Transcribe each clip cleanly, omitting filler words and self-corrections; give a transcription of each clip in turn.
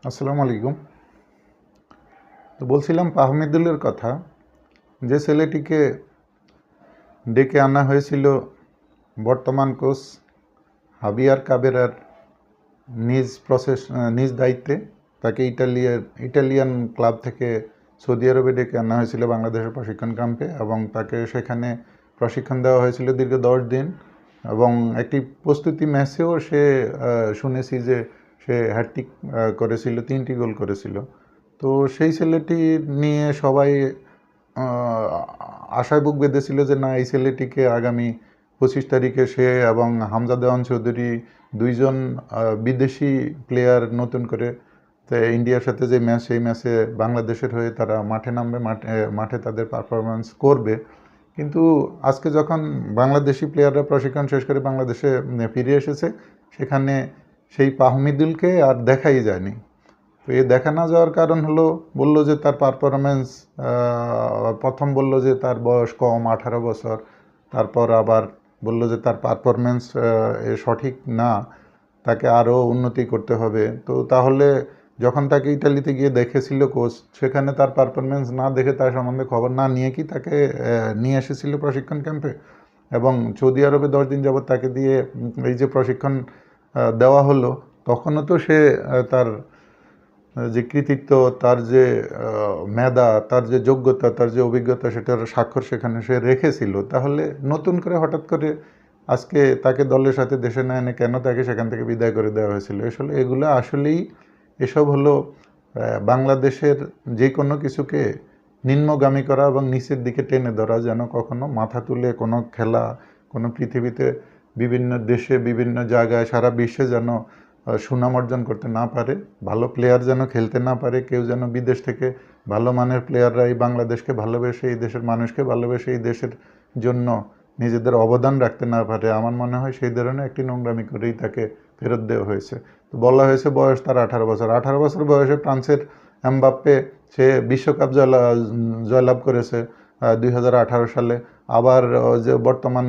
আসসালামু আলাইকুম। তো বলছিলাম ফাহমিদুলের কথা, যে ছেলেটিকে ডেকে আনা হয়েছিল বর্তমান কোচ হাবিয়ার কাবেরার নিজ দায়িত্বে। তাকে ইটালিয়ান ক্লাব থেকে সৌদি আরবে ডেকে আনা হয়েছিল বাংলাদেশের প্রশিক্ষণ ক্যাম্পে, এবং তাকে সেখানে প্রশিক্ষণ দেওয়া হয়েছিল দীর্ঘ 10 দিন। এবং একটি প্রস্তুতি ম্যাচেও শুনেছি যে সে হ্যাটট্রিক করেছিল, 3টি গোল করেছিল। তো সেই ছেলেটি নিয়ে সবাই আশায় বুক বেঁধেছিল যে না, এই ছেলেটিকে আগামী 25 তারিখে সে এবং হামজা দেওয়ান চৌধুরী, দুইজন বিদেশি প্লেয়ার নতুন করে ইন্ডিয়ার সাথে যে ম্যাচ, সেই ম্যাচে বাংলাদেশের হয়ে তারা মাঠে নামবে, মাঠে তাদের পারফরমেন্স করবে। কিন্তু আজকে যখন বাংলাদেশি প্লেয়াররা প্রশিক্ষণ শেষ করে বাংলাদেশে ফিরে এসেছে, সেখানে সেই ফাহমিদুলকে আর দেখাই যায়নি। তো এ দেখা না যাওয়ার কারণ হলো, বলল যে তার পারফরমেন্স, প্রথম বলল যে তার বয়স কম, 18 বছর। তারপর আবার বলল যে তার পারফরমেন্স সঠিক না, তাকে আরও উন্নতি করতে হবে। তো তাহলে যখন তাকে ইটালিতে গিয়ে দেখেছিল কোচ, সেখানে তার পারফরমেন্স না দেখে, তার সম্বন্ধে খবর না নিয়ে কি তাকে নিয়ে এসেছিল প্রশিক্ষণ ক্যাম্পে? এবং সৌদি আরবে 10 দিন যাবৎ তাকে দিয়ে এই যে প্রশিক্ষণ দেওয়া হলো, তখনও তো সে তার যে কৃতিত্ব, তার যে মেধা, তার যে যোগ্যতা, তার যে অভিজ্ঞতা, সেটার স্বাক্ষর সেখানে সে রেখেছিল। তাহলে নতুন করে হঠাৎ করে আজকে তাকে দলের সাথে দেশে না এনে কেন তাকে সেখান থেকে বিদায় করে দেওয়া হয়েছিল? এসব হলো বাংলাদেশের যে কোনো কিছুকে নিম্নগামী করা এবং নিচের দিকে টেনে ধরা, যেন কখনো মাথা তুলে কোনো খেলা, কোনো পৃথিবীতে বিভিন্ন দেশে, বিভিন্ন জায়গায়, সারা বিশ্বে যেন সুনাম অর্জন করতে না পারে, ভালো প্লেয়ার যেন খেলতে না পারে, কেউ যেন বিদেশ থেকে ভালো মানের প্লেয়াররা এই বাংলাদেশকে ভালোবেসে, এই দেশের মানুষকে ভালোবেসে, এই দেশের জন্য নিজেদের অবদান রাখতে না পারে। আমার মনে হয় সেই ধরনের একটি নোংরামি করেই তাকে ফেরত দেওয়া হয়েছে। তো বলা হয়েছে বয়স তার 18 বছর। 18 বছর বয়সে ফ্রান্সের এমবাপ্পে সে বিশ্বকাপ জয়লাভ করেছে 2018 সালে। আবার যে বর্তমান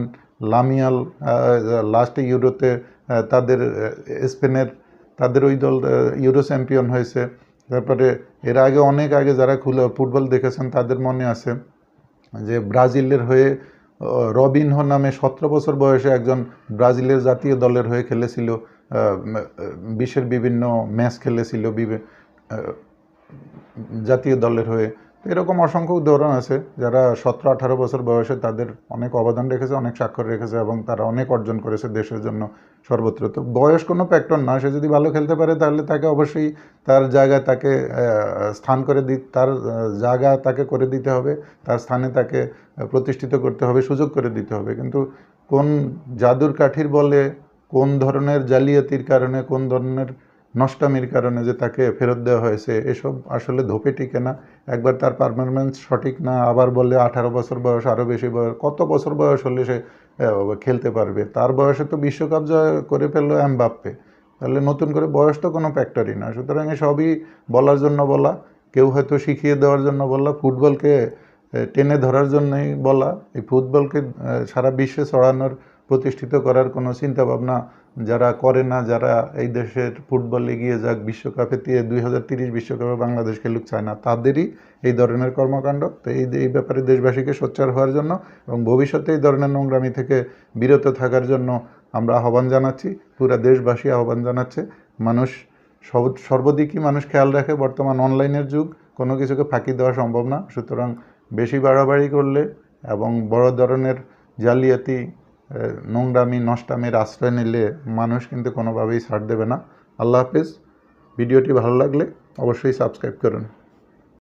লামিয়াল লাস্ট ইউরোতে তাদের স্পেনের তাদের ওই দল ইউরো চ্যাম্পিয়ন হয়েছে। তারপরে এর আগে অনেক আগে যারা ফুটবল দেখেছেন তাদের মনে আছে যে ব্রাজিলের হয়ে রবিনহো নামে 17 বছর বয়সে একজন ব্রাজিলের জাতীয় দলের হয়ে খেলেছিল, বিশ্বের বিভিন্ন ম্যাচ খেলেছিল জাতীয় দলের হয়ে। তো এরকম অসংখ্য উদাহরণ আছে যারা 17-18 বছর বয়সে তাদের অনেক অবদান রেখেছে, অনেক স্বাক্ষর রেখেছে, এবং তারা অনেক অর্জন করেছে দেশের জন্য সর্বত্র। তো বয়স কোনো ফ্যাক্টর না, সে যদি ভালো খেলতে পারে তাহলে তাকে অবশ্যই তার জায়গায় তাকে তার জায়গা তাকে করে দিতে হবে, তার স্থানে তাকে প্রতিষ্ঠিত করতে হবে, সুযোগ করে দিতে হবে। কিন্তু কোন জাদুর কাঠির বলে, কোন ধরনের জালিয়াতির কারণে, কোন ধরনের নষ্টামির কারণে যে তাকে ফেরত দেওয়া হয়েছে, এসব আসলে ধোপে টিকে না। একবার তার পারফরমেন্স সঠিক না, আবার বলে 18 বছর বয়স, আরও বেশি বয়স। কত বছর বয়স হলে সে খেলতে পারবে? তার বয়সে তো বিশ্বকাপ জয় করে ফেললো এমবাপ্পে। তাহলে নতুন করে বয়স তো কোনো ফ্যাক্টরই না। সুতরাং সবই বলার জন্য বলা, কেউ হয়তো শিখিয়ে দেওয়ার জন্য বলা, ফুটবলকে টেনে ধরার জন্যই বলা। এই ফুটবলকে সারা বিশ্বে ছড়ানোর, প্রতিষ্ঠিত করার কোনো চিন্তাভাবনা যারা করে না, যারা এই দেশের ফুটবল এগিয়ে যাক, বিশ্বকাপে 2030 বিশ্বকাপে বাংলাদেশ খেলুক চায় না, তাদেরই এই ধরনের কর্মকাণ্ড। তো এই ব্যাপারে দেশবাসীকে সোচ্চার হওয়ার জন্য এবং ভবিষ্যতে এই ধরনের নোংরামি থেকে বিরত থাকার জন্য আমরা আহ্বান জানাচ্ছি, পুরা দেশবাসী আহ্বান জানাচ্ছে। মানুষ সর্বদিকই মানুষ খেয়াল রাখে, বর্তমান অনলাইনের যুগ, কোনো কিছুকে ফাঁকি দেওয়া সম্ভব না। সুতরাং বেশি বাড়াবাড়ি করলে এবং বড় ধরনের জালিয়াতি, নোংরামি, নষ্টামির আশ্রয় নিলে মানুষ কিন্তু কোনোভাবেই ছাড় দেবে না। আল্লাহ হাফেজ। ভিডিওটি ভালো লাগলে অবশ্যই সাবস্ক্রাইব করুন।